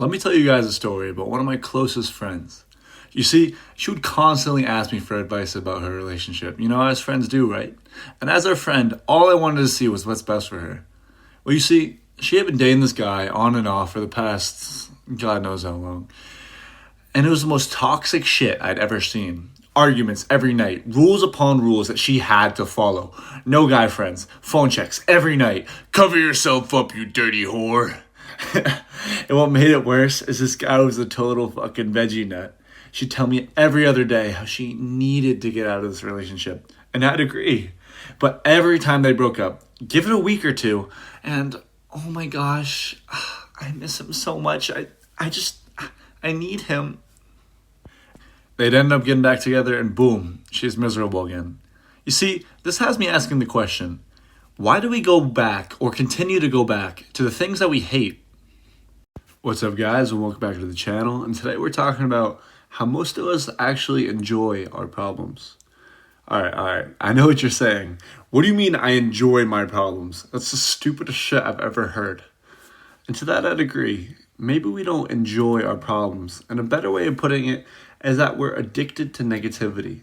Let me tell you guys a story about one of my closest friends. You see, she would constantly ask me for advice about her relationship, as friends do, right? And as our friend, all I wanted to see was what's best for her. Well, you see, she had been dating this guy on and off for the past God knows how long. And it was the most toxic shit I'd ever seen. Arguments every night, rules upon rules that she had to follow. No guy friends, phone checks every night. Cover yourself up, you dirty whore. And what made it worse is this guy was a total fucking veggie nut. She'd tell me every other day how she needed to get out of this relationship. And I'd agree. But every time they broke up, give it a week or two, and oh my gosh, I miss him so much. I need him. They'd end up getting back together, and boom, she's miserable again. You see, this has me asking the question, why do we go back or continue to go back to the things that we hate? What's up, guys, and welcome back to the channel. And today we're talking about how most of us actually enjoy our problems. All right. I know what you're saying. What do you mean I enjoy my problems? That's the stupidest shit I've ever heard. And to that, I'd agree. Maybe we don't enjoy our problems. And a better way of putting it is that we're addicted to negativity.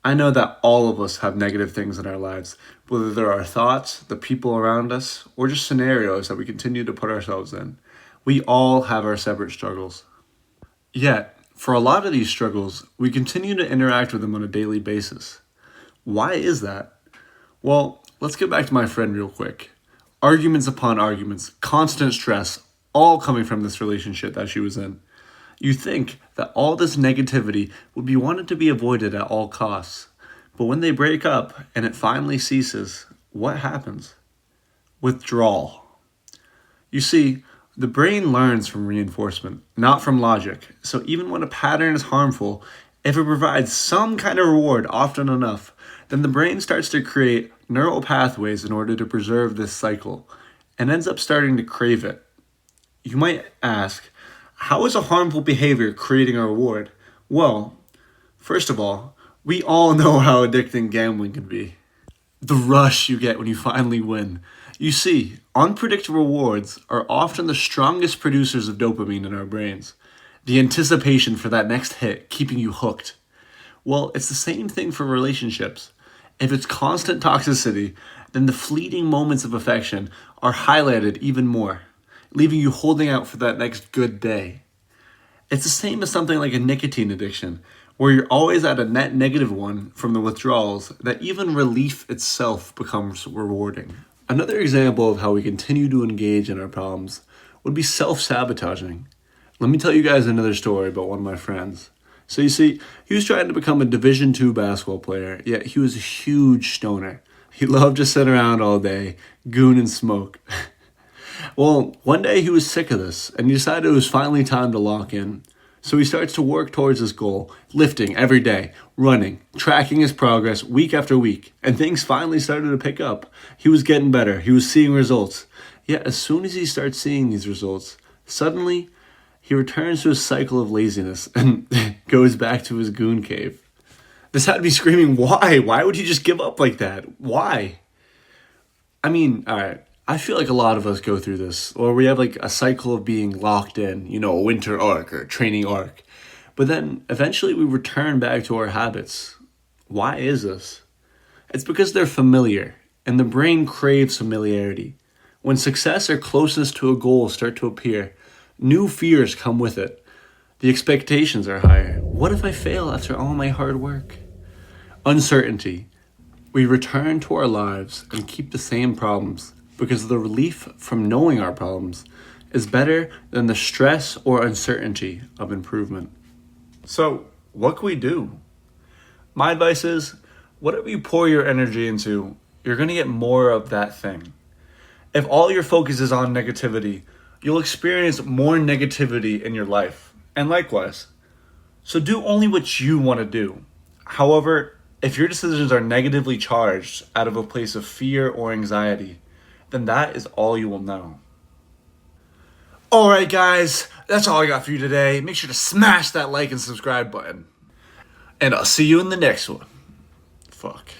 I know that all of us have negative things in our lives, whether they're our thoughts, the people around us, or just scenarios that we continue to put ourselves in. We all have our separate struggles. Yet, for a lot of these struggles, we continue to interact with them on a daily basis. Why is that? Well, let's get back to my friend real quick. Arguments upon arguments, constant stress, all coming from this relationship that she was in. You think that all this negativity would be wanted to be avoided at all costs. But when they break up and it finally ceases, what happens? Withdrawal. You see, the brain learns from reinforcement, not from logic. So even when a pattern is harmful, if it provides some kind of reward often enough, then the brain starts to create neural pathways in order to preserve this cycle and ends up starting to crave it. You might ask, how is a harmful behavior creating a reward? Well, first of all, we all know how addicting gambling can be. The rush you get when you finally win. You see, unpredictable rewards are often the strongest producers of dopamine in our brains. The anticipation for that next hit keeping you hooked. Well, it's the same thing for relationships. If it's constant toxicity, then the fleeting moments of affection are highlighted even more, leaving you holding out for that next good day. It's the same as something like a nicotine addiction, where you're always at a net negative one from the withdrawals, that even relief itself becomes rewarding. Another example of how we continue to engage in our problems would be self-sabotaging. Let me tell you guys another story about one of my friends. So you see, he was trying to become a Division II basketball player, yet he was a huge stoner. He loved to sit around all day, goon and smoke. Well, one day he was sick of this, and he decided it was finally time to lock in. So he starts to work towards his goal, lifting every day, running, tracking his progress week after week, and things finally started to pick up. He was getting better, he was seeing results. Yet as soon as he starts seeing these results, suddenly he returns to his cycle of laziness and goes back to his goon cave. This had me screaming, why? Why would you just give up like that? Why? I mean, all right. I feel like a lot of us go through this, or we have like a cycle of being locked in, a winter arc or training arc. But then eventually we return back to our habits. Why is this? It's because they're familiar, and the brain craves familiarity. When success or closeness to a goal start to appear, new fears come with it. The expectations are higher. What if I fail after all my hard work? Uncertainty. We return to our lives and keep the same problems, because the relief from knowing our problems is better than the stress or uncertainty of improvement. So, what can we do? My advice is, whatever you pour your energy into, you're going to get more of that thing. If all your focus is on negativity, you'll experience more negativity in your life, and likewise. So do only what you want to do. However, if your decisions are negatively charged out of a place of fear or anxiety, then that is all you will know. Alright guys, that's all I got for you today. Make sure to smash that like and subscribe button. And I'll see you in the next one. Fuck.